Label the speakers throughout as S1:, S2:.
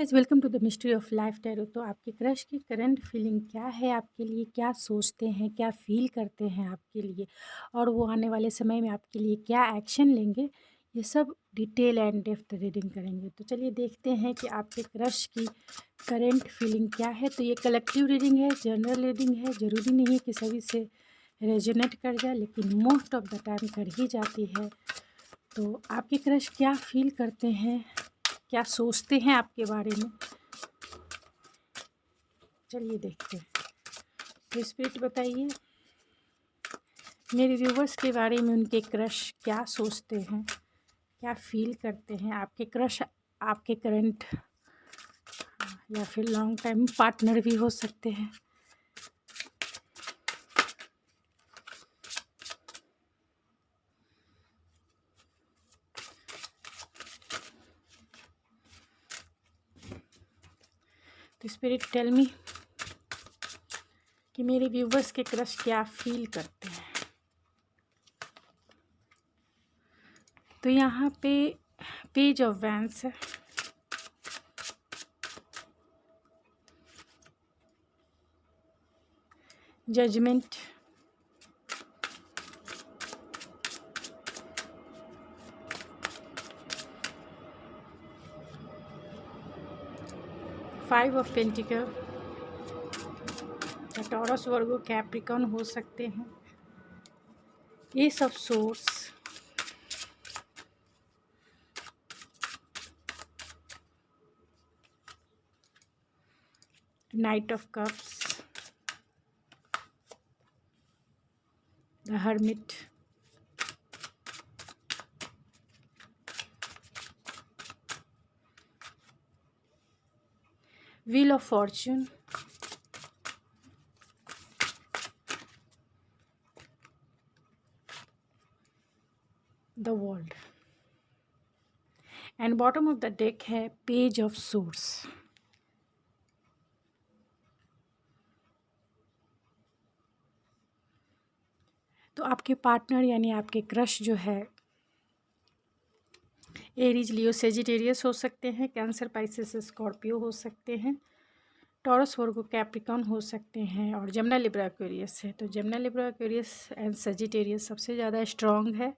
S1: Guys, welcome to the mystery of life tarot. तो आपके crush की करंट फीलिंग क्या है आपके लिए? क्या सोचते हैं, क्या फील करते हैं आपके लिए, और वो आने वाले समय में आपके लिए क्या एक्शन लेंगे, ये सब डिटेल एंड डेप्थ रीडिंग करेंगे। तो चलिए देखते हैं कि आपके क्रश की करंट फीलिंग क्या है। तो ये कलेक्टिव रीडिंग है, जनरल रीडिंग है। ज़रूरी नहीं है कि सभी से रेजोनेट कर जाए, लेकिन मोस्ट ऑफ द टाइम कर ही जाती है। तो आपके क्रश क्या फील करते हैं, क्या सोचते हैं आपके बारे में, चलिए देखते हैं। तो स्पिरिट बताइए मेरे व्यूवर्स के बारे में, उनके क्रश क्या सोचते हैं, क्या फील करते हैं। आपके क्रश आपके करंट या फिर लॉन्ग टाइम पार्टनर भी हो सकते हैं। तो स्पिरिट टेल मी कि मेरे व्यूवर्स के क्रश क्या फील करते हैं। तो यहाँ पे पेज ऑफ वैंड्स है, judgement, five of pentacle. Taurus, Virgo, Capricorn हो सकते हैं। Ace of swords, knight of cups, the hermit, wheel of fortune, the world, and bottom of the deck है पेज ऑफ सोर्स। तो आपके partner यानी आपके crush जो है एरीज, लियो, सेजिटेरियस हो सकते हैं। कैंसर, पाइसेस, स्कॉर्पियो हो सकते हैं। टॉरस, वर्गो, कैप्रिकॉर्न हो सकते हैं। और जमुना, लिब्रा, एक्वेरियस है। तो Jamuna, Libra, Aquarius and Sagittarius सबसे ज़्यादा स्ट्रॉन्ग है,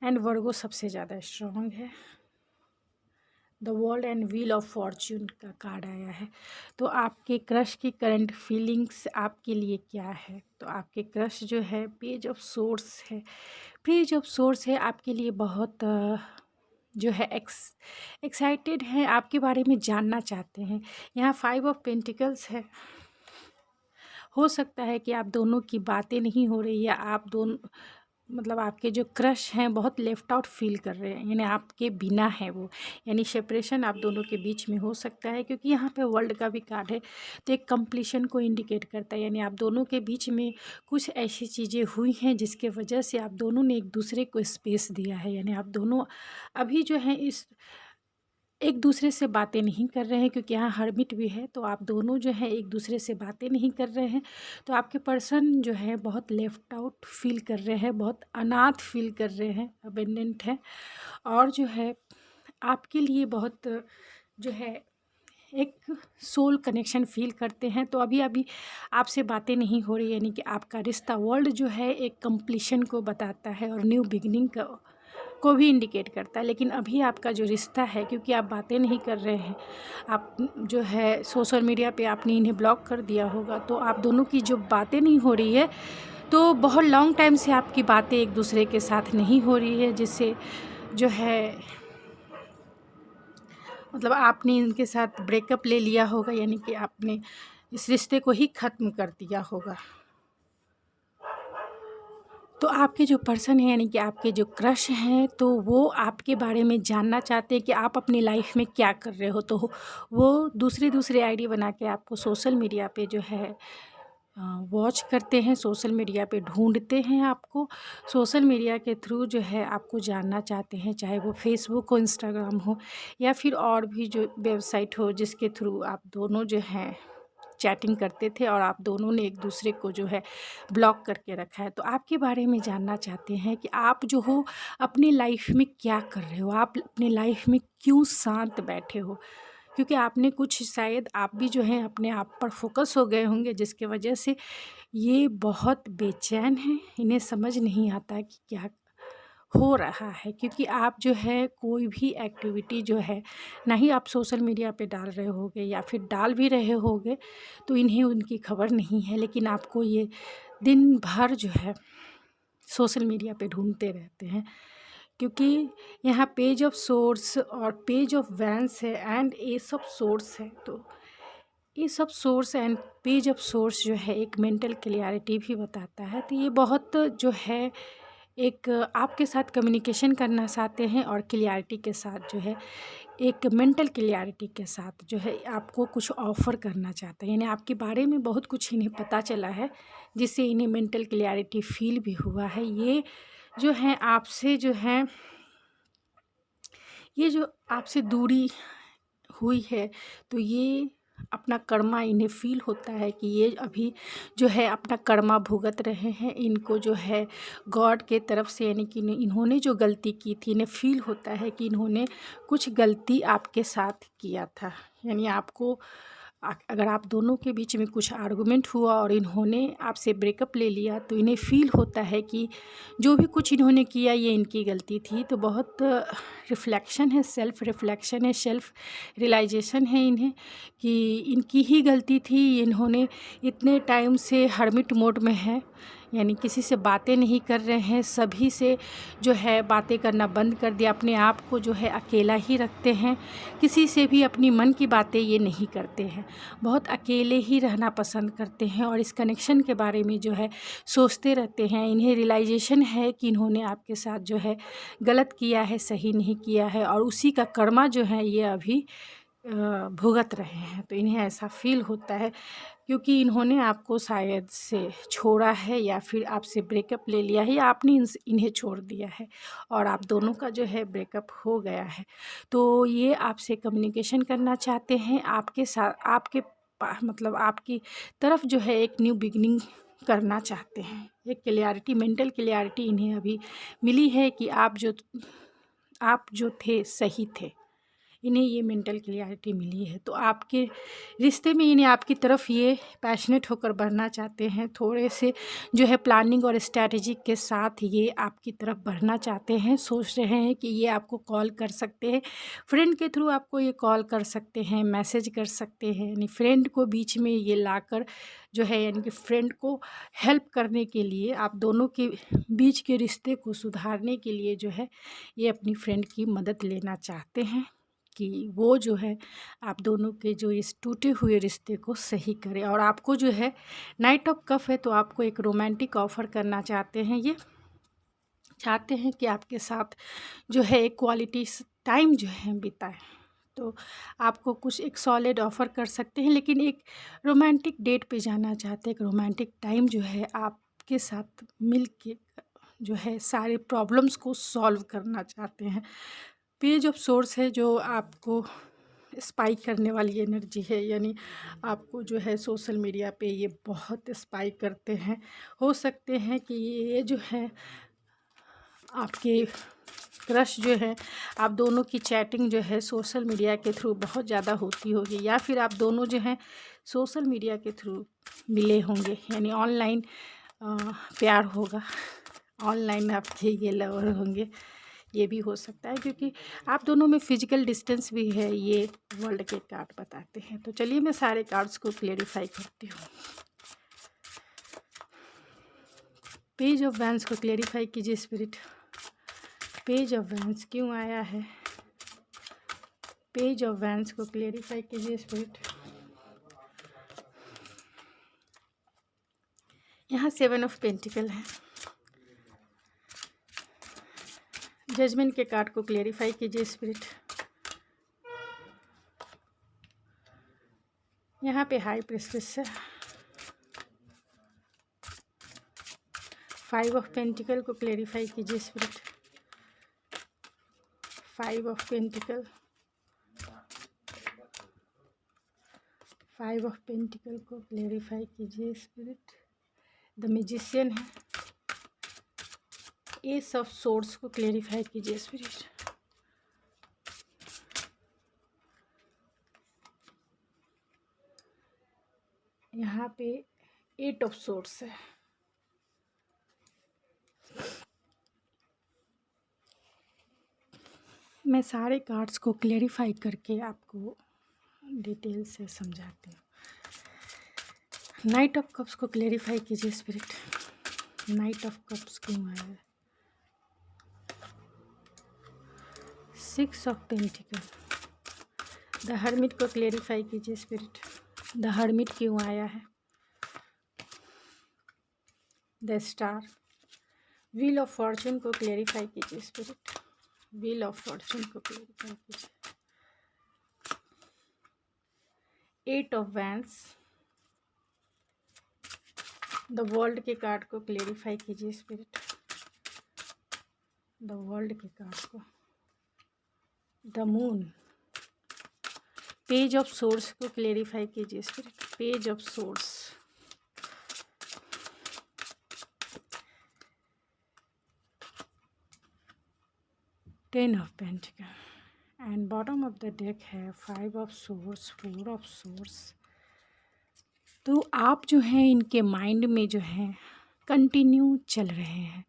S1: एंड वर्गो सबसे ज़्यादा स्ट्रॉन्ग है। The world and wheel of Fortune का कार्ड आया है। तो आपके क्रश की करंट फीलिंग्स आपके लिए क्या है? तो आपके क्रश जो है पेज ऑफ सोर्स है। पेज ऑफ सोर्स है आपके लिए बहुत जो है एक्साइटेड हैं, आपके बारे में जानना चाहते हैं। यहाँ फाइव ऑफ पेंटिकल्स है। हो सकता है कि आप दोनों की बातें नहीं हो रही, या आप दोनों मतलब आपके जो क्रश हैं बहुत लेफ्ट आउट फील कर रहे हैं, यानी आपके बिना है वो, यानी सेपरेशन आप दोनों के बीच में हो सकता है। क्योंकि यहाँ पे वर्ल्ड का भी कार्ड है, तो एक कंप्लीशन को इंडिकेट करता है, यानी आप दोनों के बीच में कुछ ऐसी चीज़ें हुई हैं जिसके वजह से आप दोनों ने एक दूसरे को स्पेस दिया है। यानी आप दोनों अभी जो है इस एक दूसरे से बातें नहीं कर रहे हैं, क्योंकि यहाँ हर्मिट भी है। तो आप दोनों जो है एक दूसरे से बातें नहीं कर रहे हैं। तो आपके पर्सन जो है बहुत लेफ्ट आउट फील कर रहे हैं, बहुत अनाथ फील कर रहे हैं, अबेंडेंट है। और जो है आपके लिए बहुत जो है एक सोल कनेक्शन फील करते हैं। तो अभी अभी आपसे बातें नहीं हो रही, यानी कि आपका रिश्ता वर्ल्ड जो है एक कंप्लीशन को बताता है और न्यू बिगनिंग को भी इंडिकेट करता है। लेकिन अभी आपका जो रिश्ता है, क्योंकि आप बातें नहीं कर रहे हैं, आप जो है सोशल मीडिया पे आपने इन्हें ब्लॉक कर दिया होगा, तो आप दोनों की जो बातें नहीं हो रही है, तो बहुत लॉन्ग टाइम से आपकी बातें एक दूसरे के साथ नहीं हो रही है, जिससे जो है मतलब आपने इनके साथ ब्रेकअप ले लिया होगा, यानी कि आपने इस रिश्ते को ही ख़त्म कर दिया होगा। तो आपके जो पर्सन हैं, यानी कि आपके जो क्रश हैं, तो वो आपके बारे में जानना चाहते हैं कि आप अपनी लाइफ में क्या कर रहे हो। तो वो दूसरे आईडी बना के आपको सोशल मीडिया पे जो है वॉच करते हैं, सोशल मीडिया पे ढूंढते हैं आपको, सोशल मीडिया के थ्रू जो है आपको जानना चाहते हैं, चाहे वो फेसबुक हो, इंस्टाग्राम हो, या फिर और भी जो वेबसाइट हो जिसके थ्रू आप दोनों जो हैं चैटिंग करते थे, और आप दोनों ने एक दूसरे को जो है ब्लॉक करके रखा है। तो आपके बारे में जानना चाहते हैं कि आप जो हो अपनी लाइफ में क्या कर रहे हो, आप अपनी लाइफ में क्यों शांत बैठे हो, क्योंकि आपने कुछ शायद आप भी जो है अपने आप पर फोकस हो गए होंगे, जिसकी वजह से ये बहुत बेचैन हैं। इन्हें समझ नहीं आता कि क्या हो रहा है, क्योंकि आप जो है कोई भी एक्टिविटी जो है ना ही आप सोशल मीडिया पे डाल रहे होगे, या फिर डाल भी रहे होगे तो इन्हें उनकी खबर नहीं है, लेकिन आपको ये दिन भर जो है सोशल मीडिया पे ढूंढते रहते हैं। क्योंकि यहाँ पेज ऑफ सोर्स और पेज ऑफ वैंस है एंड ये सब सोर्स है, तो ये सब source and page of source जो है एक मेंटल क्लियरिटी भी बताता है। तो ये बहुत जो है एक आपके साथ कम्युनिकेशन करना चाहते हैं, और क्लियरिटी के साथ जो है एक मेंटल क्लियरिटी के साथ जो है आपको कुछ ऑफ़र करना चाहते हैं। यानी आपके बारे में बहुत कुछ इन्हें पता चला है, जिससे इन्हें मेंटल क्लियरिटी फ़ील भी हुआ है। ये जो है आपसे जो है ये जो आपसे दूरी हुई है, तो ये अपना कर्मा इन्हें फ़ील होता है कि ये अभी जो है अपना कर्मा भुगत रहे हैं। इनको जो है गॉड के तरफ से, यानी कि इन्होंने जो गलती की थी, इन्हें फ़ील होता है कि इन्होंने कुछ गलती आपके साथ किया था। यानी आपको अगर आप दोनों के बीच में कुछ आर्गुमेंट हुआ और इन्होंने आपसे ब्रेकअप ले लिया, तो इन्हें फ़ील होता है कि जो भी कुछ इन्होंने किया ये इनकी गलती थी। तो बहुत रिफ़्लेक्शन है, सेल्फ़ रिफ़्लेक्शन है, सेल्फ़ रियलाइज़ेशन है इन्हें कि इनकी ही गलती थी। इन्होंने इतने टाइम से हर्मिट मोड में है, यानी किसी से बातें नहीं कर रहे हैं, सभी से जो है बातें करना बंद कर दिया, अपने आप को जो है अकेला ही रखते हैं, किसी से भी अपनी मन की बातें ये नहीं करते हैं, बहुत अकेले ही रहना पसंद करते हैं और इस कनेक्शन के बारे में जो है सोचते रहते हैं। इन्हें रियलाइज़ेशन है कि इन्होंने आपके साथ जो है गलत किया है, सही नहीं किया है, और उसी का कर्मा जो है ये अभी भुगत रहे हैं। तो इन्हें ऐसा फ़ील होता है, क्योंकि इन्होंने आपको शायद से छोड़ा है, या फिर आपसे ब्रेकअप ले लिया है, या आपने इन्हें छोड़ दिया है और आप दोनों का जो है ब्रेकअप हो गया है। तो ये आपसे कम्युनिकेशन करना चाहते हैं, आपके साथ आपके मतलब आपकी तरफ जो है एक न्यू बिगिनिंग करना चाहते हैं। एक क्लियरिटी, मेंटल क्लियरिटी इन्हें अभी मिली है कि आप जो थे सही थे। इन्हें ये मेंटल क्लियरिटी मिली है, तो आपके रिश्ते में इन्हें आपकी तरफ ये पैशनेट होकर बढ़ना चाहते हैं। थोड़े से जो है प्लानिंग और स्ट्रैटेजी के साथ ये आपकी तरफ बढ़ना चाहते हैं। सोच रहे हैं कि ये आपको कॉल कर सकते हैं, फ्रेंड के थ्रू आपको ये कॉल कर सकते हैं, मैसेज कर सकते हैं, यानी फ्रेंड को बीच में ये लाकर जो है, यानी कि फ्रेंड को हेल्प करने के लिए, आप दोनों के बीच के रिश्ते को सुधारने के लिए जो है ये अपनी फ्रेंड की मदद लेना चाहते हैं कि वो जो है आप दोनों के जो इस टूटे हुए रिश्ते को सही करे। और आपको जो है नाइट ऑफ कप है, तो आपको एक रोमांटिक ऑफ़र करना चाहते हैं। ये चाहते हैं कि आपके साथ जो है एक क्वालिटी टाइम जो है बिताएं। तो आपको कुछ एक सॉलिड ऑफ़र कर सकते हैं, लेकिन एक रोमांटिक डेट पे जाना चाहते हैं। एक रोमांटिक टाइम जो है आपके साथ मिल के जो है सारे प्रॉब्लम्स को सॉल्व करना चाहते हैं। पेज ऑफ सोर्स है जो आपको स्पाइक करने वाली एनर्जी है, यानी आपको जो है सोशल मीडिया पे ये बहुत स्पाइक करते हैं। हो सकते हैं कि ये जो है आपके क्रश जो है, आप दोनों की चैटिंग जो है सोशल मीडिया के थ्रू बहुत ज़्यादा होती होगी, या फिर आप दोनों जो हैं सोशल मीडिया के थ्रू मिले होंगे, यानी ऑनलाइन प्यार होगा, ऑनलाइन आपके ये लवर होंगे। ये भी हो सकता है, क्योंकि आप दोनों में फिजिकल डिस्टेंस भी है, ये वर्ल्ड के कार्ड बताते हैं। तो चलिए मैं सारे कार्ड्स को क्लेरिफाई करती हूँ। पेज ऑफ वैंस को क्लेरिफाई कीजिए स्पिरिट। पेज ऑफ वैंस क्यों आया है? पेज ऑफ वैंस को क्लेरिफाई कीजिए स्पिरिट। यहाँ 7 ऑफ पेंटिकल है। जजमेंट के कार्ड को क्लेरिफाई कीजिए स्पिरिट। यहाँ पे हाई प्रेस्टिस है। 5 ऑफ पेंटिकल को क्लेरिफाई कीजिए spirit. 5 of pentacle, 5 of pentacle को क्लेरिफाई कीजिए स्पिरिट। द मैजिशियन है। एस ऑफ सोर्ड्स को क्लेरिफाई कीजिए स्पिरिट। यहाँ पे 8 ऑफ सोर्ड्स है। मैं सारे कार्ड्स को क्लेरिफाई करके आपको डिटेल से समझाती हूँ। नाइट ऑफ कप्स को क्लेरिफाई कीजिए स्पिरिट। नाइट ऑफ कप्स क्यों आया है? 6 ऑफ पेंटिकल। द हर्मिट को क्लेरिफाई कीजिए स्पिरिट। द हर्मिट क्यों आया है? The star. Wheel of Fortune को क्लेरिफाई कीजिए स्पिरिट। व्हील ऑफ फॉर्चून को क्लेरिफाई कीजिए। 8 ऑफ वैंस। द वर्ल्ड के कार्ड को क्लेरिफाई कीजिए स्पिरिट। द वर्ल्ड के कार्ड को। The moon. Page of source को क्लेरिफाई कीजिए spirit. Page of source. Ten of pentacle and bottom of the deck है 5 ऑफ सोर्स, 4 ऑफ सोर्स। तो आप जो हैं इनके माइंड में जो है कंटिन्यू चल रहे हैं,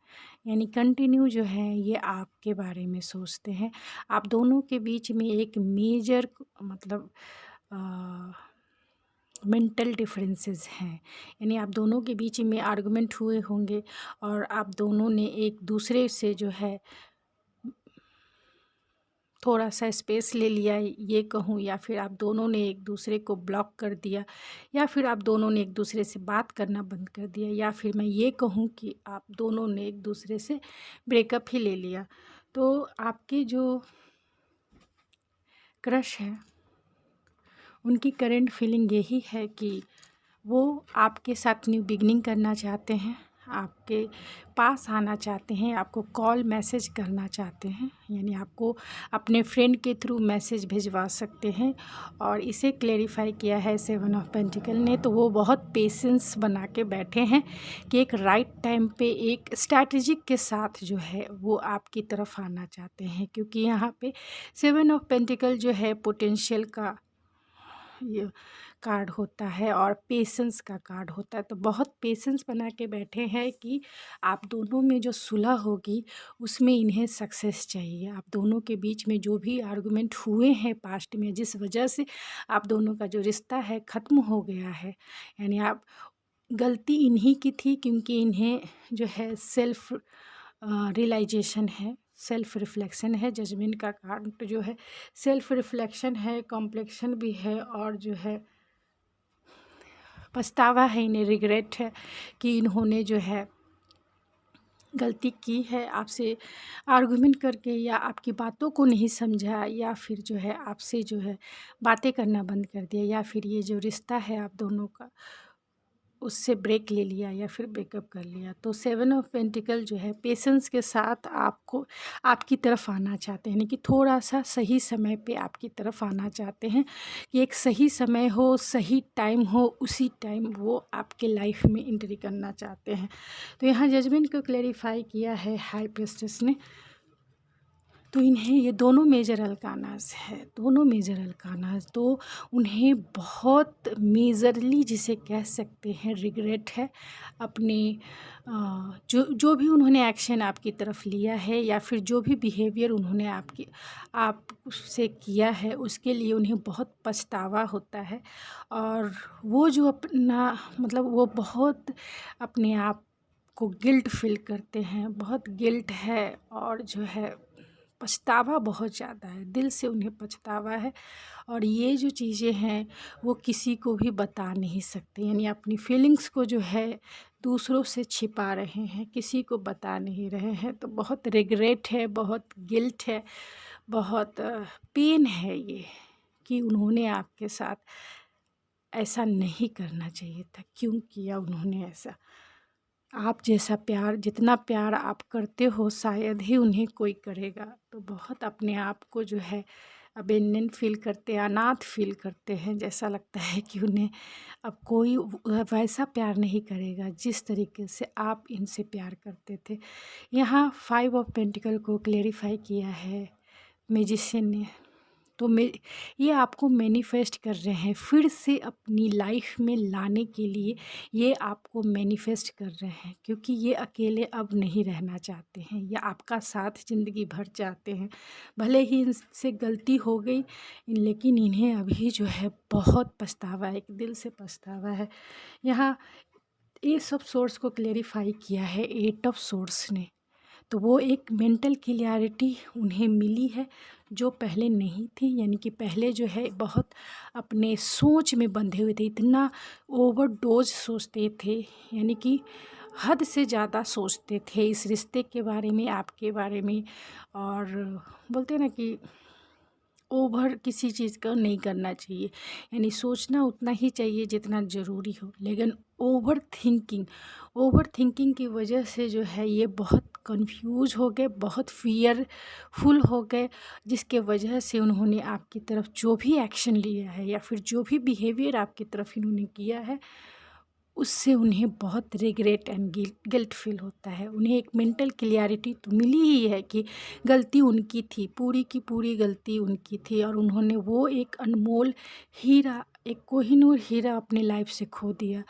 S1: यानी कंटिन्यू जो है ये आपके बारे में सोचते हैं। आप दोनों के बीच में एक मेजर मतलब मेंटल डिफरेंसेस हैं, यानी आप दोनों के बीच में आर्गुमेंट हुए होंगे और आप दोनों ने एक दूसरे से जो है थोड़ा सा स्पेस ले लिया ये कहूँ, या फिर आप दोनों ने एक दूसरे को ब्लॉक कर दिया, या फिर आप दोनों ने एक दूसरे से बात करना बंद कर दिया, या फिर मैं ये कहूँ कि आप दोनों ने एक दूसरे से ब्रेकअप ही ले लिया। तो आपके जो क्रश है उनकी करंट फीलिंग यही है कि वो आपके साथ न्यू बिगनिंग करना चाहते हैं, आपके पास आना चाहते हैं, आपको कॉल मैसेज करना चाहते हैं, यानी आपको अपने फ्रेंड के थ्रू मैसेज भिजवा सकते हैं। और इसे क्लेरिफाई किया है 7 ऑफ पेंटिकल ने। तो वो बहुत पेशेंस बना के बैठे हैं कि एक राइट टाइम पे एक स्ट्रैटेजिक के साथ जो है वो आपकी तरफ आना चाहते हैं, क्योंकि यहाँ पे 7 ऑफ पेंटिकल जो है पोटेंशियल का ये कार्ड होता है और पेशेंस का कार्ड होता है। तो बहुत पेशेंस बना के बैठे हैं कि आप दोनों में जो सुलह होगी उसमें इन्हें सक्सेस चाहिए। आप दोनों के बीच में जो भी आर्गुमेंट हुए हैं पास्ट में, जिस वजह से आप दोनों का जो रिश्ता है ख़त्म हो गया है, यानी आप गलती इन्हीं की थी, क्योंकि इन्हें जो है सेल्फ रियलाइजेशन है, सेल्फ रिफ्लेक्शन है। जजमेंट का कार्ड जो है सेल्फ रिफ्लेक्शन है, कॉम्प्लेक्शन भी है, और जो है पछतावा है, इन्हें रिग्रेट है कि इन्होंने जो है गलती की है आपसे आर्गुमेंट करके, या आपकी बातों को नहीं समझा, या फिर जो है आपसे जो है बातें करना बंद कर दिया, या फिर ये जो रिश्ता है आप दोनों का उससे ब्रेक ले लिया, या फिर ब्रेकअप कर लिया। तो 7 ऑफ पेंटिकल जो है पेशेंस के साथ आपको आपकी तरफ आना चाहते हैं, यानी कि थोड़ा सा सही समय पे आपकी तरफ आना चाहते हैं कि एक सही समय हो, सही टाइम हो, उसी टाइम वो आपके लाइफ में एंट्री करना चाहते हैं। तो यहाँ जजमेंट को क्लेरिफाई किया है हाई प्रीस्टेस ने। तो इन्हें ये दोनों मेजर अरकानास है, दोनों मेजर अरकानास, तो उन्हें बहुत मेजरली जिसे कह सकते हैं रिग्रेट है अपने जो भी उन्होंने एक्शन आपकी तरफ लिया है, या फिर जो भी बिहेवियर उन्होंने आपसे किया है उसके लिए उन्हें बहुत पछतावा होता है। और वो जो अपना मतलब वो बहुत अपने आप को गिल्ट फील करते हैं, बहुत गिल्ट है, और जो है पछतावा बहुत ज़्यादा है, दिल से उन्हें पछतावा है। और ये जो चीज़ें हैं वो किसी को भी बता नहीं सकते, यानी अपनी फीलिंग्स को जो है दूसरों से छिपा रहे हैं, किसी को बता नहीं रहे हैं। तो बहुत रिग्रेट है, बहुत गिल्ट है, बहुत पेन है ये कि उन्होंने आपके साथ ऐसा नहीं करना चाहिए था। क्यों किया उन्होंने ऐसा? आप जैसा प्यार, जितना प्यार आप करते हो शायद ही उन्हें कोई करेगा। तो बहुत अपने आप को जो है अबेंडन फील करते हैं, अनाथ फील करते हैं, जैसा लगता है कि उन्हें अब कोई वैसा प्यार नहीं करेगा जिस तरीके से आप इनसे प्यार करते थे। यहाँ 5 ऑफ पेंटिकल को क्लेरिफाई किया है मैजिशियन ने। तो ये आपको मैनिफेस्ट कर रहे हैं, फिर से अपनी लाइफ में लाने के लिए ये आपको मैनिफेस्ट कर रहे हैं, क्योंकि ये अकेले अब नहीं रहना चाहते हैं, ये आपका साथ ज़िंदगी भर चाहते हैं। भले ही इनसे गलती हो गई, लेकिन इन्हें अभी जो है बहुत पछतावा है, एक दिल से पछतावा है। यहाँ ये सब सोर्स को क्लेरिफाई किया है 8 ऑफ सोर्स ने, तो वो एक मेंटल क्लियरिटी उन्हें मिली है जो पहले नहीं थी। यानी कि पहले जो है बहुत अपने सोच में बंधे हुए थे, इतना ओवरडोज सोचते थे, यानी कि हद से ज़्यादा सोचते थे इस रिश्ते के बारे में, आपके बारे में। और बोलते हैं ना कि ओवर किसी चीज़ का नहीं करना चाहिए, यानी सोचना उतना ही चाहिए जितना ज़रूरी हो, लेकिन ओवर थिंकिंग की वजह से जो है ये बहुत कंफ्यूज हो गए, बहुत फियरफुल हो गए, जिसके वजह से उन्होंने आपकी तरफ जो भी एक्शन लिया है या फिर जो भी बिहेवियर आपकी तरफ इन्होंने किया है, उससे उन्हें बहुत रिग्रेट एंड गिल्ट फील होता है। उन्हें एक मेंटल क्लियरिटी तो मिली ही है कि गलती उनकी थी, पूरी की पूरी गलती उनकी थी, और उन्होंने वो एक अनमोल हीरा, एक कोहिनूर हीरा अपनी लाइफ से खो दिया।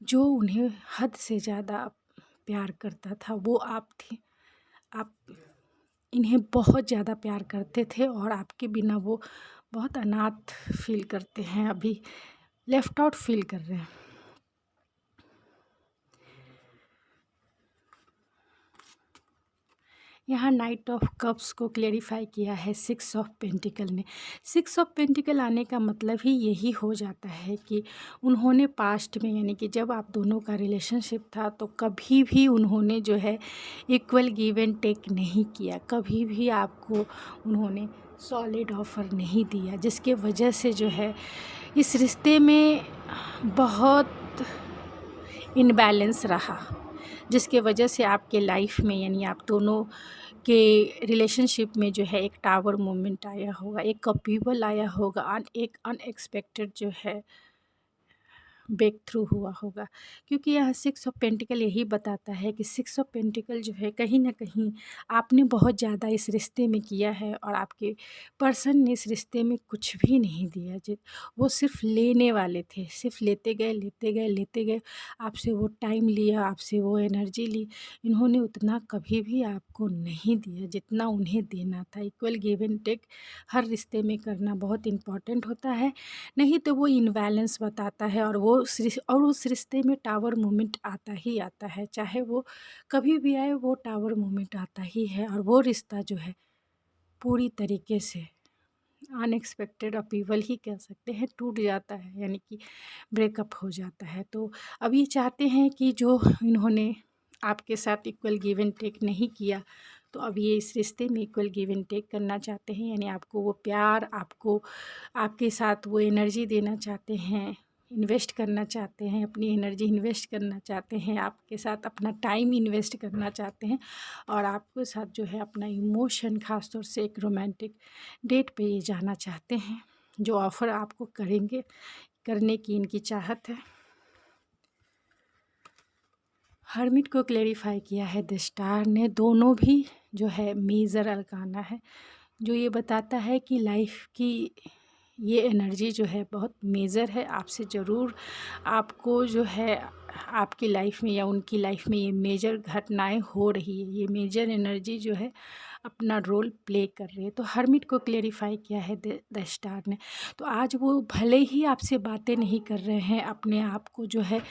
S1: जो उन्हें हद से ज़्यादा प्यार करता था वो आप थी। आप इन्हें बहुत ज़्यादा प्यार करते थे और आपके बिना वो बहुत अनाथ फील करते हैं, अभी लेफ़्ट आउट फील कर रहे हैं। यहाँ नाइट ऑफ कप्स को क्लेरिफाई किया है 6 ऑफ पेंटिकल ने। 6 ऑफ पेंटिकल आने का मतलब ही यही हो जाता है कि उन्होंने पास्ट में, यानी कि जब आप दोनों का रिलेशनशिप था, तो कभी भी उन्होंने जो है इक्वल गिव एंड टेक नहीं किया, कभी भी आपको उन्होंने सॉलिड ऑफ़र नहीं दिया, जिसके वजह से जो है इस रिश्ते में बहुत इनबैलेंस रहा, जिसके वजह से आपके लाइफ में, यानी आप दोनों के रिलेशनशिप में जो है एक टावर मोमेंट आया होगा, एक अपीवल आया होगा, एक अनएक्सपेक्टेड जो है ब्रेक थ्रू हुआ होगा। क्योंकि यह 6 ऑफ पेंटिकल यही बताता है कि 6 ऑफ पेंटिकल जो है कहीं ना कहीं आपने बहुत ज़्यादा इस रिश्ते में किया है, और आपके पर्सन ने इस रिश्ते में कुछ भी नहीं दिया। जो वो सिर्फ लेने वाले थे, सिर्फ लेते गए लेते गए लेते गए, आपसे वो टाइम लिया, आपसे वो एनर्जी ली। इन्होंने उतना कभी भी आपको नहीं दिया जितना उन्हें देना था। इक्वल गिव एंड टेक हर रिश्ते में करना बहुत इम्पॉर्टेंट होता है, नहीं तो वो इनबैलेंस बताता है, और उस रिश्ते में टावर मोमेंट आता ही आता है, चाहे वो कभी भी आए, वो टावर मोमेंट आता ही है, और वो रिश्ता जो है पूरी तरीके से अनएक्सपेक्टेड अपीवल ही कह सकते हैं, टूट जाता है, यानी कि ब्रेकअप हो जाता है। तो अब ये चाहते हैं कि जो इन्होंने आपके साथ इक्वल गिव एंड टेक नहीं किया, तो अब ये इस रिश्ते में इक्वल गिव एंड टेक करना चाहते हैं, यानी आपको वो प्यार, आपको आपके साथ वो एनर्जी देना चाहते हैं, इन्वेस्ट करना चाहते हैं, अपनी एनर्जी इन्वेस्ट करना चाहते हैं, आपके साथ अपना टाइम इन्वेस्ट करना चाहते हैं, और आपके साथ जो है अपना इमोशन, ख़ास तौर से एक रोमांटिक डेट पे ये जाना चाहते हैं। जो ऑफ़र आपको करेंगे, करने की इनकी चाहत है। हर्मिट को क्लेरिफाई किया है द स्टार ने। दोनों भी जो है मेजर अरकाना है, जो ये बताता है कि लाइफ की ये एनर्जी जो है बहुत मेजर है। आपसे ज़रूर आपको जो है आपकी लाइफ में या उनकी लाइफ में ये मेजर घटनाएं हो रही है, ये मेजर एनर्जी जो है अपना रोल प्ले कर रही है। तो हर्मिट को क्लेरिफाई किया है द स्टार ने। तो आज वो भले ही आपसे बातें नहीं कर रहे हैं, अपने आप को जो है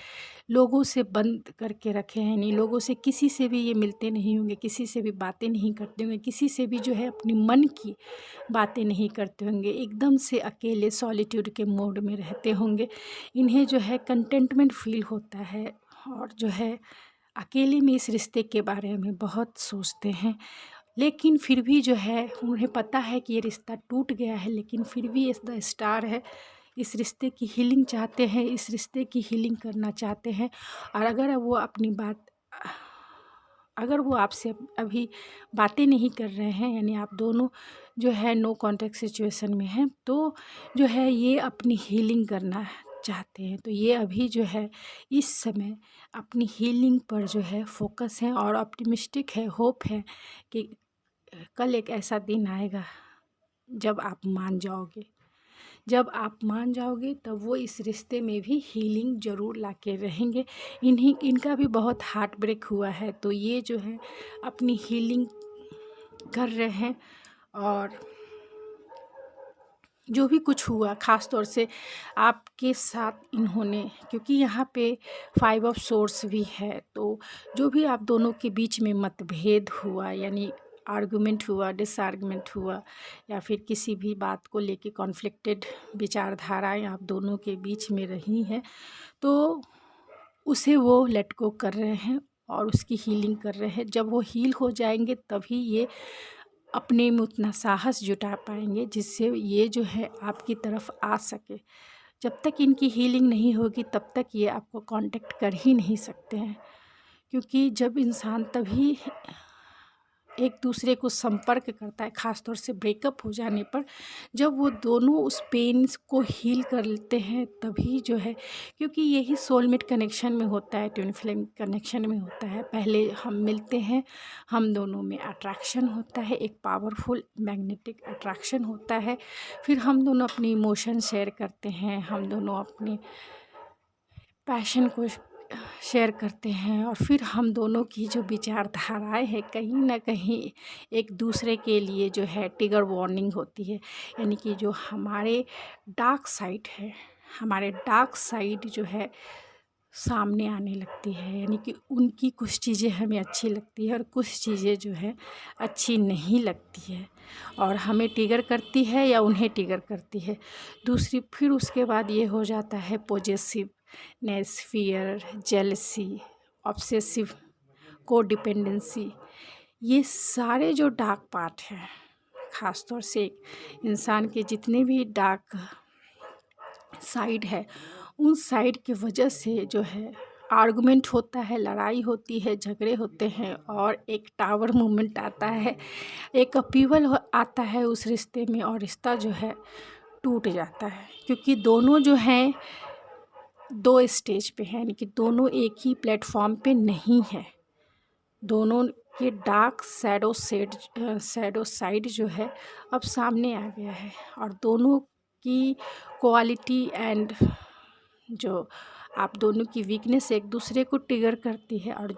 S1: लोगों से बंद करके रखे हैं, नहीं लोगों से किसी से भी ये मिलते नहीं होंगे, किसी से भी बातें नहीं करते होंगे, किसी से भी जो है अपनी मन की बातें नहीं करते होंगे, एकदम से अकेले सॉलिट्यूड के मोड में रहते होंगे। इन्हें जो है कंटेंटमेंट फील होता है, और जो है अकेले में इस रिश्ते के बारे में बहुत सोचते हैं, लेकिन फिर भी जो है उन्हें पता है कि ये रिश्ता टूट गया है, लेकिन फिर भी इस द स्टार है, इस रिश्ते की हीलिंग चाहते हैं, इस रिश्ते की हीलिंग करना चाहते हैं। और अगर वो आपसे अभी बातें नहीं कर रहे हैं, यानी आप दोनों जो है नो कॉन्टैक्ट सिचुएशन में हैं, तो जो है ये अपनी हीलिंग करना चाहते हैं। तो ये अभी जो है इस समय अपनी हीलिंग पर जो है फोकस है, और ऑप्टिमिस्टिक है, होप है कि कल एक ऐसा दिन आएगा जब आप मान जाओगे। जब आप मान जाओगे तब वो इस रिश्ते में भी हीलिंग ज़रूर ला के रहेंगे। इनका भी बहुत हार्ट ब्रेक हुआ है, तो ये जो है अपनी हीलिंग कर रहे हैं। और जो भी कुछ हुआ ख़ास तौर से आपके साथ इन्होंने, क्योंकि यहाँ पे 5 ऑफ सोर्स भी है, तो जो भी आप दोनों के बीच में मतभेद हुआ, यानी आर्गुमेंट हुआ, डिसआर्गुमेंट हुआ, या फिर किसी भी बात को लेके कॉन्फ्लिक्टेड विचारधाराएं आप दोनों के बीच में रही हैं, तो उसे वो लेट गो कर रहे हैं और उसकी हीलिंग कर रहे हैं। जब वो हील हो जाएंगे तभी ये अपने में उतना साहस जुटा पाएंगे जिससे ये जो है आपकी तरफ आ सके। जब तक इनकी हीलिंग नहीं होगी तब तक ये आपको कांटेक्ट कर ही नहीं सकते हैं, क्योंकि जब इंसान तभी एक दूसरे को संपर्क करता है, ख़ास तौर से ब्रेकअप हो जाने पर, जब वो दोनों उस पेन को हील कर लेते हैं तभी जो है, क्योंकि यही सोलमेट कनेक्शन में होता है, ट्विन फ्लेम कनेक्शन में होता है। पहले हम मिलते हैं, हम दोनों में अट्रैक्शन होता है, एक पावरफुल मैग्नेटिक अट्रैक्शन होता है, फिर हम दोनों अपनी इमोशन शेयर करते हैं, हम दोनों अपने पैशन को शेयर करते हैं, और फिर हम दोनों की जो विचारधाराएं हैं कहीं ना कहीं एक दूसरे के लिए जो है ट्रिगर वार्निंग होती है। यानी कि जो हमारे डार्क साइड है, हमारे डार्क साइड जो है सामने आने लगती है। यानी कि उनकी कुछ चीज़ें हमें अच्छी लगती है और कुछ चीज़ें जो है अच्छी नहीं लगती है, और हमें ट्रिगर करती है या उन्हें ट्रिगर करती है। दूसरी फिर उसके बाद ये हो जाता है पॉजेसिवनेस, फियर, जेलसी, ऑब्सेसिव, कोडिपेंडेंसी। ये सारे जो डार्क पार्ट हैं, ख़ास तौर से एक इंसान के जितने भी डार्क साइड है, उन साइड की वजह से जो है आर्गुमेंट होता है, लड़ाई होती है, झगड़े होते हैं, और एक टावर मूवमेंट आता है, एक अपीवल आता है उस रिश्ते में, और रिश्ता जो है टूट जाता है। क्योंकि दोनों जो हैं दो स्टेज पे हैं, यानी कि दोनों एक ही प्लेटफॉर्म पे नहीं है। दोनों के डार्क सैडो साइड जो है अब सामने आ गया है, और दोनों की क्वालिटी एंड जो आप दोनों की वीकनेस एक दूसरे को ट्रिगर करती है। और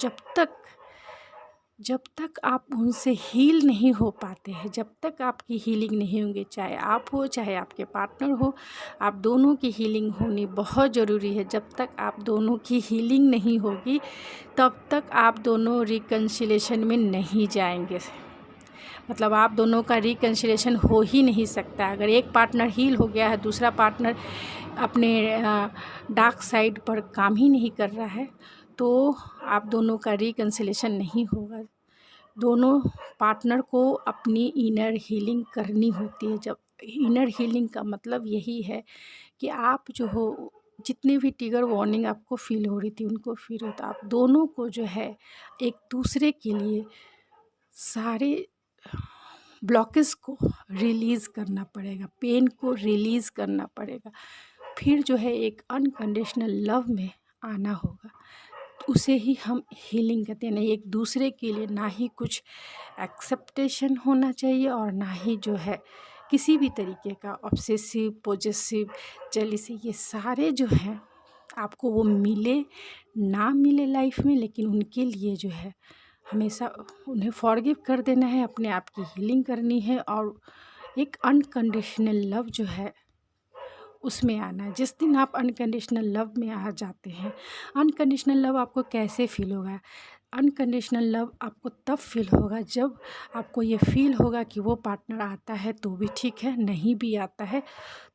S1: जब तक आप उनसे हील नहीं हो पाते हैं, जब तक आपकी हीलिंग नहीं होगी, चाहे आप हो चाहे आपके पार्टनर हो, आप दोनों की हीलिंग होनी बहुत ज़रूरी है। जब तक आप दोनों की हीलिंग नहीं होगी तब तक आप दोनों रिकन्सिलेशन में नहीं जाएंगे। मतलब आप दोनों का रिकन्सिलेशन हो ही नहीं सकता। अगर एक पार्टनर हील हो गया है, दूसरा पार्टनर अपने डार्क साइड पर काम ही नहीं कर रहा है, तो आप दोनों का रिकन्सिलेशन नहीं होगा। दोनों पार्टनर को अपनी इनर हीलिंग करनी होती है। जब इनर हीलिंग का मतलब यही है कि आप जो हो, जितने भी ट्रिगर वार्निंग आपको फील हो रही थी उनको फील होता, आप दोनों को जो है एक दूसरे के लिए सारे ब्लॉकेज को रिलीज़ करना पड़ेगा, पेन को रिलीज़ करना पड़ेगा। फिर जो है एक अनकंडीशनल लव में आना होगा, उसे ही हम हीलिंग कहते हैं। नहीं एक दूसरे के लिए ना ही कुछ एक्सेप्टेशन होना चाहिए, और ना ही जो है किसी भी तरीके का ऑब्सेसिव, पॉजेसिव, जेलसी, ये सारे जो हैं आपको वो मिले ना मिले लाइफ में, लेकिन उनके लिए जो है हमेशा उन्हें फॉरगिव कर देना है, अपने आप की हीलिंग करनी है, और एक अनकंडीशनल लव जो है उसमें आना है। जिस दिन आप अनकंडीशनल लव में आ जाते हैं, अनकंडीशनल लव आपको कैसे फील होगा? अनकंडीशनल लव आपको तब फील होगा जब आपको ये फील होगा कि वो पार्टनर आता है तो भी ठीक है, नहीं भी आता है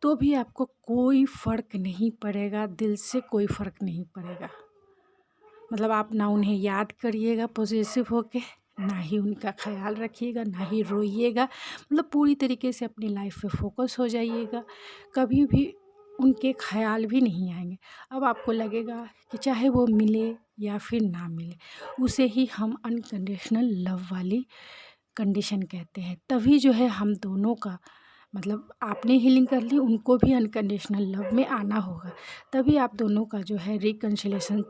S1: तो भी आपको कोई फ़र्क नहीं पड़ेगा, दिल से कोई फ़र्क नहीं पड़ेगा। मतलब आप ना उन्हें याद करिएगा पॉसेसिव होके, ना ही उनका ख्याल रखिएगा, ना ही रोइएगा। मतलब पूरी तरीके से अपनी लाइफ पे फोकस हो जाइएगा, कभी भी उनके ख्याल भी नहीं आएंगे। अब आपको लगेगा कि चाहे वो मिले या फिर ना मिले, उसे ही हम अनकंडीशनल लव वाली कंडीशन कहते हैं। तभी जो है हम दोनों का, मतलब आपने हीलिंग कर ली, उनको भी अनकंडीशनल लव में आना होगा, तभी आप दोनों का जो है रिकन्सिलेशन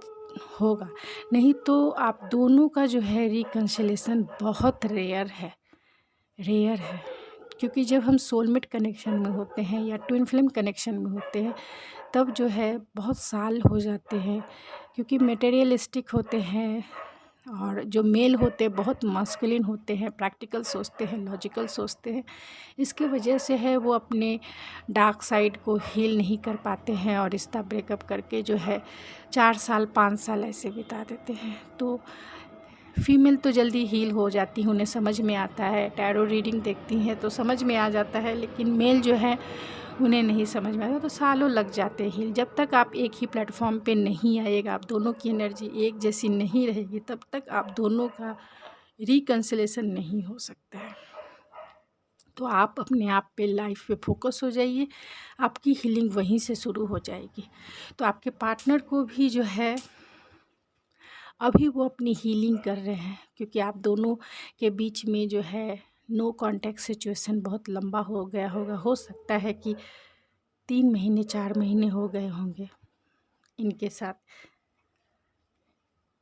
S1: होगा। नहीं तो आप दोनों का जो है रिकन्सिलेशन बहुत रेयर है, रेयर है। क्योंकि जब हम सोलमेट कनेक्शन में होते हैं या ट्विन फ्लेम कनेक्शन में होते हैं तब जो है बहुत साल हो जाते हैं, क्योंकि मटेरियलिस्टिक होते हैं और जो मेल होते हैं बहुत मास्कुलिन होते हैं, प्रैक्टिकल सोचते हैं, लॉजिकल सोचते हैं। इसकी वजह से है वो अपने डार्क साइड को हील नहीं कर पाते हैं और रिश्ता ब्रेकअप करके जो है 4 साल 5 साल ऐसे बिता देते हैं। तो फीमेल तो जल्दी हील हो जाती हैं, उन्हें समझ में आता है, टैरो रीडिंग देखती हैं तो समझ में आ जाता है, लेकिन मेल जो है उन्हें नहीं समझ में आता, तो सालों लग जाते हैं हील। जब तक आप एक ही प्लेटफॉर्म पे नहीं आएगा, आप दोनों की एनर्जी एक जैसी नहीं रहेगी, तब तक आप दोनों का रिकन्सिलेशन नहीं हो सकता है। तो आप अपने आप पे, लाइफ पे फोकस हो जाइए, आपकी हीलिंग वहीं से शुरू हो जाएगी। तो आपके पार्टनर को भी जो है अभी वो अपनी हीलिंग कर रहे हैं, क्योंकि आप दोनों के बीच में जो है नो कांटेक्ट सिचुएशन बहुत लंबा हो गया होगा। हो सकता है कि 3 महीने 4 महीने हो गए होंगे इनके साथ,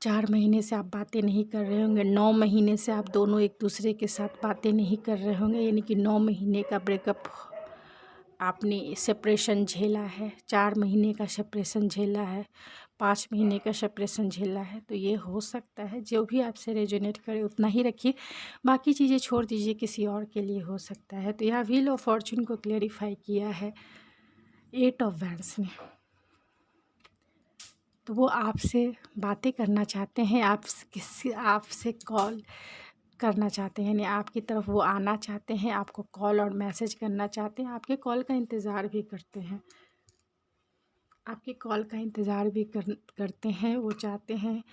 S1: 4 महीने से आप बातें नहीं कर रहे होंगे, 9 महीने से आप दोनों एक दूसरे के साथ बातें नहीं कर रहे होंगे, यानी कि 9 महीने का ब्रेकअप आपने सेपरेशन झेला है, 4 महीने का सेपरेशन झेला है, 5 महीने का सेपरेशन झेला है। तो ये हो सकता है, जो भी आपसे रेजोनेट करे उतना ही रखिए, बाकी चीज़ें छोड़ दीजिए, किसी और के लिए हो सकता है। तो यहाँ व्हील ऑफ फॉर्चून को क्लेरिफाई किया है 8 ऑफ वैंड्स ने। तो वो आपसे बातें करना चाहते हैं, आपसे कॉल करना चाहते हैं, यानी आपकी तरफ वो आना चाहते हैं, आपको कॉल और मैसेज करना चाहते हैं, आपके कॉल का इंतज़ार भी करते हैं, आपके कॉल का इंतज़ार भी करते हैं। वो चाहते हैं,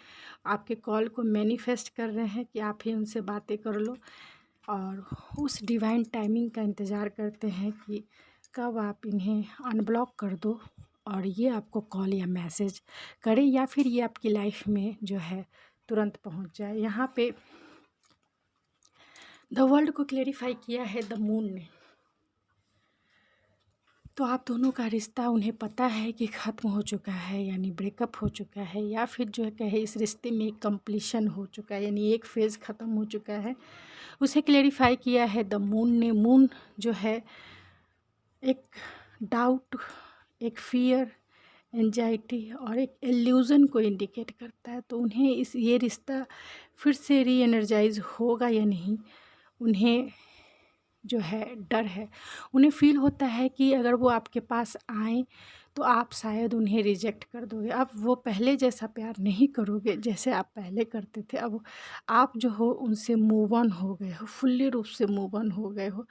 S1: आपके कॉल को मैनिफेस्ट कर रहे हैं कि आप ही उनसे बातें कर लो, और उस डिवाइन टाइमिंग का इंतज़ार करते हैं कि कब आप इन्हें अनब्लॉक कर दो और ये आपको कॉल या मैसेज करें, या फिर ये आपकी लाइफ में जो है तुरंत पहुंच जाए। यहाँ पे द वर्ल्ड को क्लेरिफाई किया है द मून ने। तो आप दोनों का रिश्ता उन्हें पता है कि ख़त्म हो चुका है, यानी ब्रेकअप हो चुका है, या फिर जो है कहे इस रिश्ते में एक कंप्लीशन हो चुका है, यानी एक फेज़ ख़त्म हो चुका है। उसे क्लेरिफाई किया है द मून ने। मून जो है एक डाउट, एक फियर, एंजाइटी और एक इल्यूज़न को इंडिकेट करता है। तो उन्हें ये रिश्ता फिर से री एनर्जाइज होगा या नहीं, उन्हें जो है डर है। उन्हें फ़ील होता है कि अगर वो आपके पास आएँ तो आप शायद उन्हें रिजेक्ट कर दोगे, अब वो पहले जैसा प्यार नहीं करोगे जैसे आप पहले करते थे। अब आप जो हो उनसे मूव ऑन हो गए हो, फुल्ली रूप से मूव ऑन हो गए हो।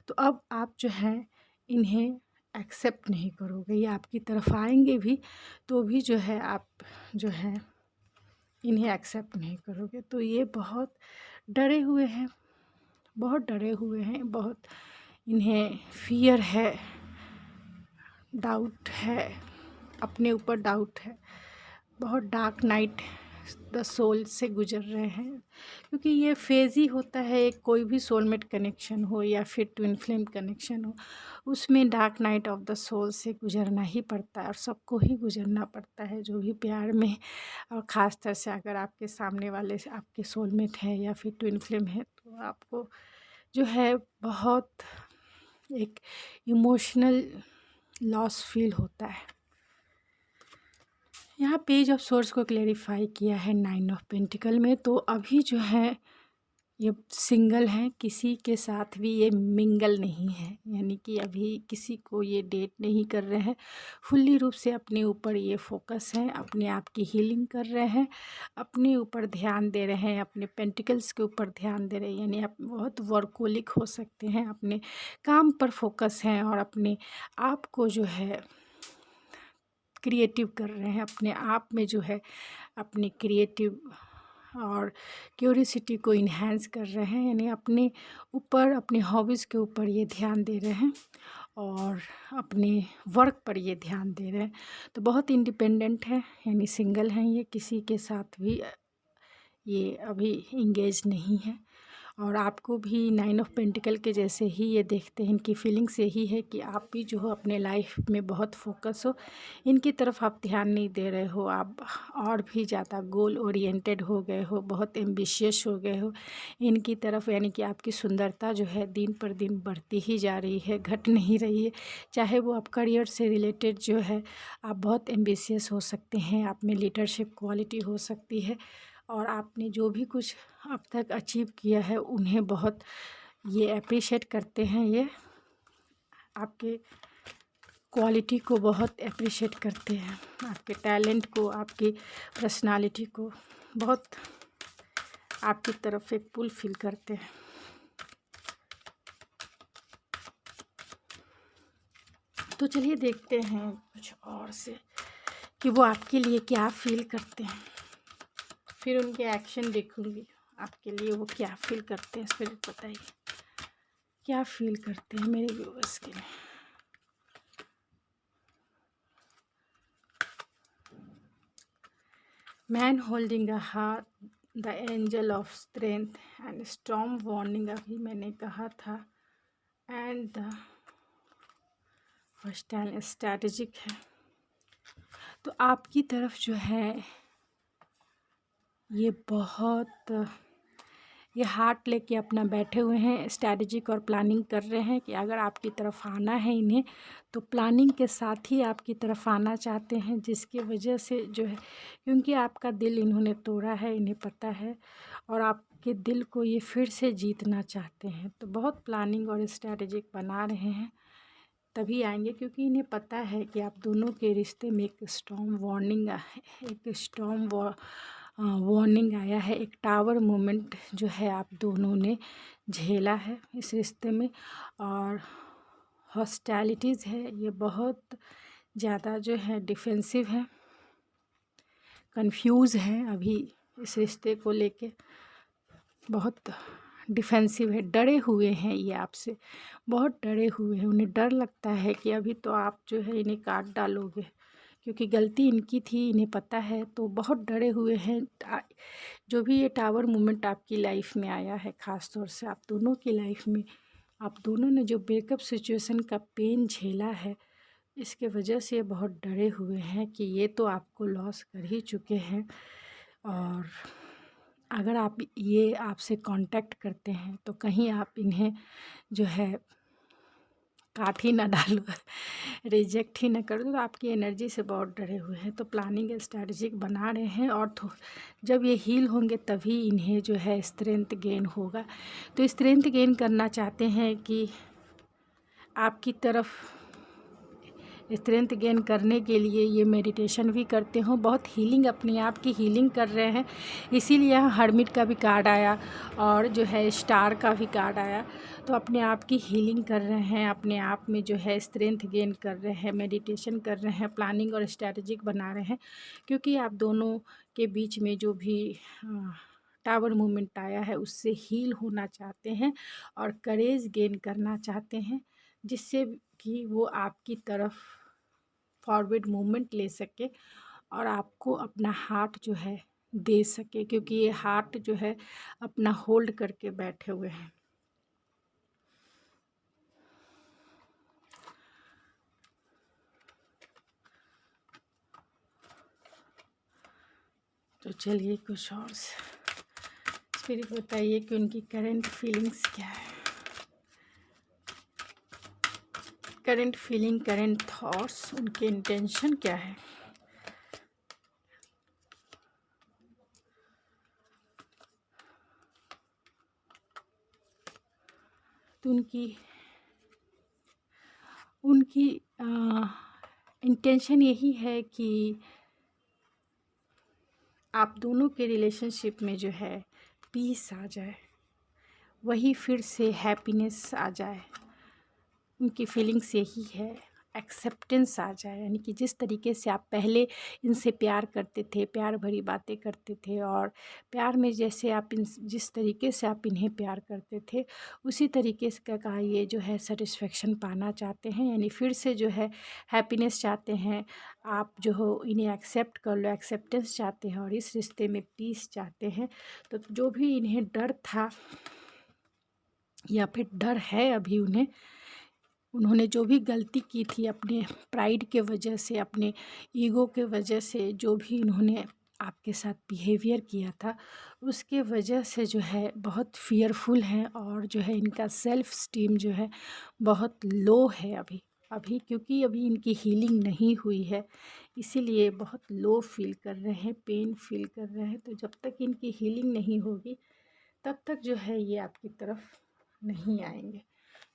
S1: तो अब आप जो है इन्हें एक्सेप्ट नहीं करोगे, ये आपकी तरफ आएंगे भी तो भी जो है आप जो है इन्हें एक्सेप्ट नहीं करोगे। तो ये बहुत डरे हुए हैं, बहुत डरे हुए हैं, बहुत इन्हें फियर है, डाउट है, अपने ऊपर डाउट है, बहुत डार्क नाइट द सोल से गुजर रहे हैं। क्योंकि ये फेज़ ही होता है, एक कोई भी सोलमेट कनेक्शन हो या फिर ट्विन फ्लेम कनेक्शन हो, उसमें dark night of the soul से गुजरना ही पड़ता है, और सबको ही गुजरना पड़ता है जो भी प्यार में, और ख़ास तरह से अगर आपके सामने वाले से आपके सोलमेट हैं या फिर ट्विन फ्लेम है, तो आपको जो है बहुत एक इमोशनल लॉस फील होता है। यहाँ पेज ऑफ सोर्स को क्लेरिफाई किया है 9 ऑफ पेंटिकल में। तो अभी जो है ये सिंगल हैं, किसी के साथ भी ये मिंगल नहीं है, यानी कि अभी किसी को ये डेट नहीं कर रहे हैं, फुल्ली रूप से अपने ऊपर ये फोकस है, अपने आप की हीलिंग कर रहे हैं, अपने ऊपर ध्यान दे रहे हैं, अपने पेंटिकल्स के ऊपर ध्यान दे रहे हैं, यानी आप बहुत वर्कोलिक हो सकते हैं, अपने काम पर फोकस हैं और अपने आप को जो है क्रिएटिव कर रहे हैं, अपने आप में जो है अपनी क्रिएटिव और क्यूरियोसिटी को इन्हेंस कर रहे हैं, यानी अपने ऊपर, अपने हॉबीज़ के ऊपर ये ध्यान दे रहे हैं और अपने वर्क पर ये ध्यान दे रहे हैं। तो बहुत इंडिपेंडेंट है, यानी सिंगल हैं ये, किसी के साथ भी ये अभी इंगेज नहीं है। और आपको भी 9 ऑफ पेंटिकल के जैसे ही ये देखते हैं। इनकी फीलिंग्स यही है कि आप भी जो हो अपने लाइफ में बहुत फोकस हो, इनकी तरफ आप ध्यान नहीं दे रहे हो, आप और भी ज़्यादा गोल ओरिएंटेड हो गए हो, बहुत एम्बिशियस हो गए हो इनकी तरफ। यानी कि आपकी सुंदरता जो है दिन पर दिन बढ़ती ही जा रही है, घट नहीं रही है। चाहे वो आप करियर से रिलेटेड जो है आप बहुत एम्बिशियस हो सकते हैं, आप में लीडरशिप क्वालिटी हो सकती है, और आपने जो भी कुछ अब तक अचीव किया है उन्हें बहुत ये अप्रिशिएट करते हैं। ये आपके क्वालिटी को बहुत अप्रिशिएट करते हैं, आपके टैलेंट को, आपकी पर्सनालिटी को बहुत आपकी तरफ एक पुल फील करते हैं। तो चलिए देखते हैं कुछ और से कि वो आपके लिए क्या फील करते हैं, फिर उनके एक्शन देखूंगी आपके लिए वो क्या फील करते हैं। फिर बताइए क्या फील करते हैं मेरे व्यूअर्स के लिए। Man holding a heart, the angel of strength and storm warning, अभी मैंने कहा था, and the first time strategic है। तो आपकी तरफ जो है ये बहुत ये हार्ट लेके अपना बैठे हुए हैं, स्ट्रैटेजिक और प्लानिंग कर रहे हैं कि अगर आपकी तरफ आना है इन्हें तो प्लानिंग के साथ ही आपकी तरफ आना चाहते हैं, जिसकी वजह से जो है क्योंकि आपका दिल इन्होंने तोड़ा है, इन्हें पता है, और आपके दिल को ये फिर से जीतना चाहते हैं। तो बहुत प्लानिंग और स्ट्रैटेजिक बना रहे हैं, तभी आएंगे क्योंकि इन्हें पता है कि आप दोनों के रिश्ते में एक स्टॉर्म वार्निंग एक स्टॉर्म वार्निंग आया है, एक टावर मोमेंट जो है आप दोनों ने झेला है इस रिश्ते में, और हॉस्टैलिटीज़ है, ये बहुत ज़्यादा जो है डिफेंसिव है, कंफ्यूज है अभी इस रिश्ते को लेके, बहुत डिफेंसिव है, डरे हुए हैं ये आपसे, बहुत डरे हुए हैं। उन्हें डर लगता है कि अभी तो आप जो है इन्हें काट डालोगे, क्योंकि गलती इनकी थी, इन्हें पता है, तो बहुत डरे हुए हैं। जो भी ये टावर मोमेंट आपकी लाइफ में आया है, ख़ास तौर से आप दोनों की लाइफ में, आप दोनों ने जो ब्रेकअप सिचुएशन का पेन झेला है, इसके वजह से ये बहुत डरे हुए हैं कि ये तो आपको लॉस कर ही चुके हैं, और अगर आप ये आपसे कांटेक्ट करते हैं तो कहीं आप इन्हें जो है काट ही ना डालो, रिजेक्ट ही ना कर दो। तो आपकी एनर्जी से बहुत डरे हुए हैं, तो प्लानिंग स्ट्रैटेजिक बना रहे हैं, और जब ये हील होंगे तभी इन्हें जो है स्ट्रेंथ गेन होगा। तो स्ट्रेंथ गेन करना चाहते हैं कि आपकी तरफ स्ट्रेंथ गेन करने के लिए ये मेडिटेशन भी करते हो, बहुत हीलिंग, अपने आप की हीलिंग कर रहे हैं, इसीलिए यहाँ हर्मिट का भी कार्ड आया और जो है स्टार का भी कार्ड आया। तो अपने आप की हीलिंग कर रहे हैं, अपने आप में जो है स्ट्रेंथ गेन कर रहे हैं, मेडिटेशन कर रहे हैं, प्लानिंग और स्ट्रैटेजिक बना रहे हैं, क्योंकि आप दोनों के बीच में जो भी टावर मूवमेंट आया है उससे हील होना चाहते हैं और करेज गेन करना चाहते हैं, जिससे कि वो आपकी तरफ फॉरवर्ड मूवमेंट ले सके और आपको अपना हार्ट जो है दे सके, क्योंकि ये हार्ट जो है अपना होल्ड करके बैठे हुए हैं। तो चलिए कुछ और फिर बताइए कि उनकी करंट फीलिंग्स क्या है, करंट फीलिंग, करंट थॉट्स, उनके इंटेंशन क्या है। तो उनकी इंटेंशन यही है कि आप दोनों के रिलेशनशिप में जो है पीस आ जाए, वही फिर से हैप्पीनेस आ जाए। उनकी फीलिंग्स यही है, एक्सेप्टेंस आ जाए, यानी कि जिस तरीके से आप पहले इनसे प्यार करते थे, प्यार भरी बातें करते थे, और प्यार में जैसे आप जिस तरीके से आप इन्हें प्यार करते थे उसी तरीके से का ये जो है सेटिस्फेक्शन पाना चाहते हैं, यानी फिर से जो है हैप्पीनेस चाहते हैं। आप जो हो इन्हें एक्सेप्ट कर लो, एक्सेप्टेंस चाहते हैं और इस रिश्ते में पीस चाहते हैं। तो जो भी इन्हें डर था या फिर डर है अभी उन्हें, उन्होंने जो भी गलती की थी अपने प्राइड के वजह से, अपने ईगो के वजह से, जो भी उन्होंने आपके साथ बिहेवियर किया था उसके वजह से जो है बहुत फियरफुल हैं, और जो है इनका सेल्फ स्टीम जो है बहुत लो है अभी क्योंकि अभी इनकी हीलिंग नहीं हुई है, इसीलिए बहुत लो फील कर रहे हैं, पेन फील कर रहे हैं। तो जब तक इनकी हीलिंग नहीं होगी तब तक जो है ये आपकी तरफ नहीं आएंगे।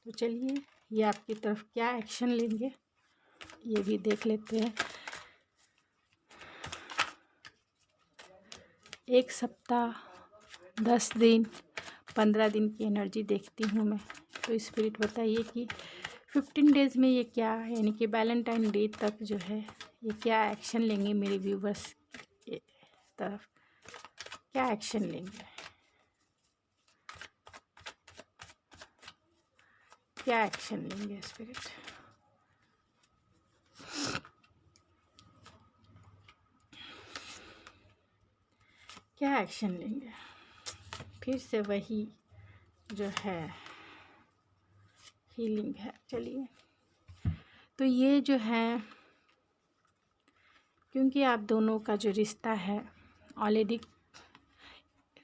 S1: तो चलिए ये आपकी तरफ क्या एक्शन लेंगे ये भी देख लेते हैं। 1 सप्ताह, 10 दिन, 15 दिन की एनर्जी देखती हूँ मैं। तो स्पिरिट बताइए कि 15 डेज़ में ये क्या, यानी कि वैलेंटाइन डे तक जो है ये क्या एक्शन लेंगे मेरे व्यूवर्स की तरफ, क्या एक्शन लेंगे, क्या एक्शन लेंगे स्पिरिट। क्या एक्शन लेंगे, फिर से वही जो है हीलिंग है। चलिए तो ये जो है, क्योंकि आप दोनों का जो रिश्ता है ऑलरेडी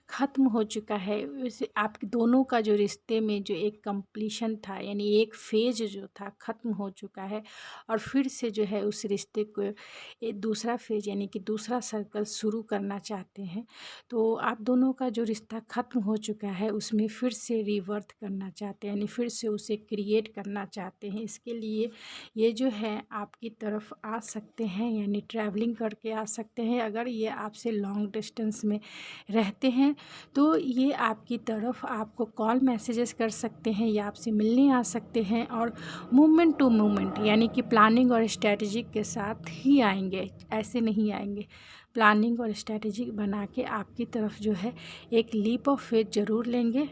S1: ख़त्म हो चुका है, वैसे आप दोनों का जो रिश्ते में जो एक कंप्लीशन था, यानी एक फ़ेज जो था ख़त्म हो चुका है, और फिर से जो है उस रिश्ते को एक दूसरा फ़ेज यानी कि दूसरा सर्कल शुरू करना चाहते हैं। तो आप दोनों का जो रिश्ता ख़त्म हो चुका है उसमें फिर से रिवर्थ करना चाहते हैं, यानी फिर से उसे क्रिएट करना चाहते हैं। इसके लिए ये जो है आपकी तरफ आ सकते हैं, यानी ट्रैवलिंग करके आ सकते हैं। अगर ये आपसे लॉन्ग डिस्टेंस में रहते हैं तो ये आपकी तरफ आपको कॉल मैसेजेस कर सकते हैं या आपसे मिलने आ सकते हैं, और मोमेंट टू मोमेंट यानी कि प्लानिंग और स्ट्रेटजी के साथ ही आएंगे, ऐसे नहीं आएंगे। प्लानिंग और स्ट्रेटजी बना के आपकी तरफ जो है एक लीप ऑफ फेथ ज़रूर लेंगे,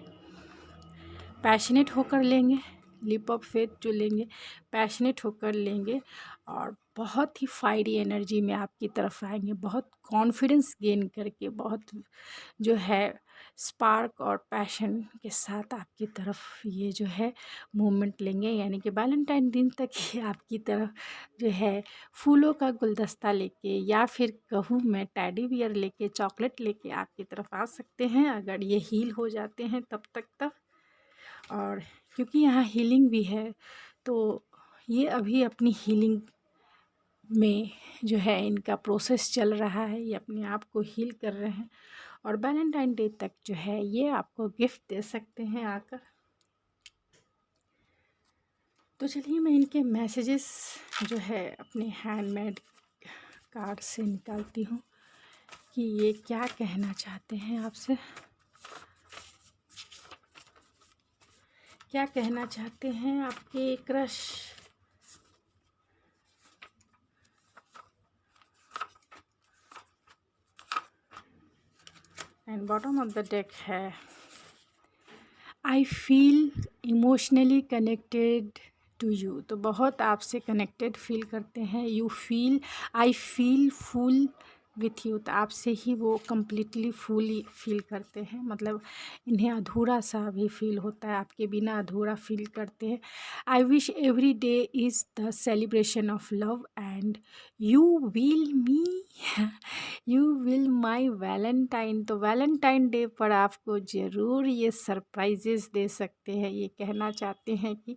S1: पैशनेट होकर लेंगे। लीप ऑफ फेथ जो लेंगे पैशनेट होकर लेंगे, और बहुत ही फायरी एनर्जी में आपकी तरफ आएंगे, बहुत कॉन्फिडेंस गेन करके, बहुत जो है स्पार्क और पैशन के साथ आपकी तरफ ये जो है मूवमेंट लेंगे। यानी कि वैलेंटाइन दिन तक ही आपकी तरफ जो है फूलों का गुलदस्ता लेके, या फिर कहूँ मैं टेडी बियर लेके, चॉकलेट लेके आपकी तरफ आ सकते हैं, अगर ये हील हो जाते हैं तब तक। और क्योंकि यहाँ हीलिंग भी है तो ये अभी अपनी हीलिंग में जो है इनका प्रोसेस चल रहा है, ये अपने आप को हील कर रहे हैं, और वैलेंटाइन डे तक जो है ये आपको गिफ्ट दे सकते हैं आकर। तो चलिए मैं इनके मैसेजेस जो है अपने हैंडमेड कार्ड से निकालती हूँ कि ये क्या कहना चाहते हैं आपसे, क्या कहना चाहते हैं आपके crush. And bottom of the deck है I feel emotionally connected to you. तो बहुत आपसे कनेक्टेड फील करते हैं। You feel, I feel full with you, तो आपसे ही वो कम्प्लीटली फुली फील करते हैं, मतलब इन्हें अधूरा सा भी फील होता है, आपके बिना अधूरा फील करते हैं। I wish every day is the celebration of love and you will me you will my Valentine. तो वैलेंटाइन डे पर आपको ज़रूर ये सरप्राइजेस दे सकते हैं। ये कहना चाहते हैं कि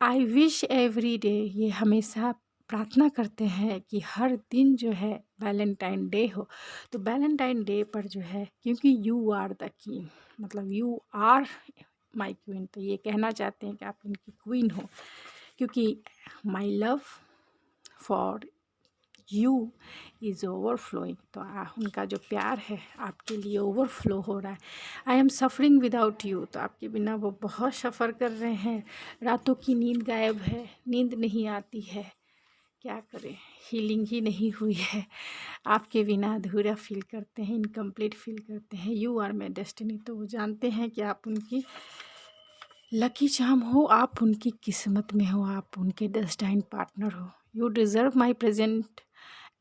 S1: आई विश एवरी डे, ये हमेशा प्रार्थना करते हैं कि हर दिन जो है वैलेंटाइन डे हो। तो वैलेंटाइन डे पर जो है, क्योंकि यू आर द क्वीन, मतलब यू आर माई क्वीन, तो ये कहना चाहते हैं कि आप इनकी क्वीन हो, क्योंकि my love for you is overflowing. तो उनका जो प्यार है आपके लिए ओवरफ्लो हो रहा है। I am suffering without you, तो आपके बिना वो बहुत सफ़र कर रहे हैं। रातों की नींद गायब है, नींद नहीं आती है, क्या करें, हीलिंग ही नहीं हुई है। आपके बिना अधूरा फील करते हैं, इनकम्प्लीट फील करते हैं। यू आर माई डेस्टिनी, तो वो जानते हैं कि आप उनकी लकी चार्म हो, आप उनकी किस्मत में हो, आप उनके डेस्टाइन पार्टनर हो। You deserve my present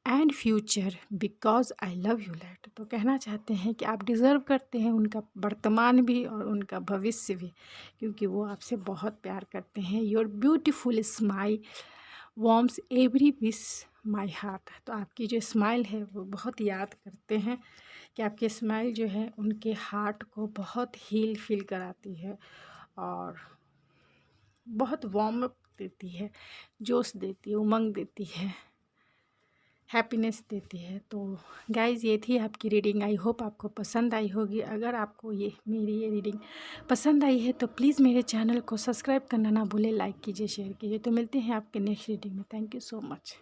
S1: and future because I love you lot. तो कहना चाहते हैं कि आप डिज़र्व करते हैं उनका वर्तमान भी और उनका भविष्य भी, क्योंकि वो आपसे बहुत प्यार करते हैं। Your beautiful smile warms every wish my heart. तो आपकी जो स्माइल है वो बहुत याद करते हैं कि आपकी स्माइल जो है उनके हार्ट को बहुत हील फील कराती है और बहुत वार्म अप देती है, जोश देती है, उमंग देती है, हैप्पीनेस देती है। तो गाइज़ ये थी आपकी रीडिंग। आई होप आपको पसंद आई होगी। अगर आपको मेरी ये रीडिंग पसंद आई है तो प्लीज़ मेरे चैनल को सब्सक्राइब करना ना भूलें, लाइक कीजिए, शेयर कीजिए। तो मिलते हैं आपके नेक्स्ट रीडिंग में। Thank you so much.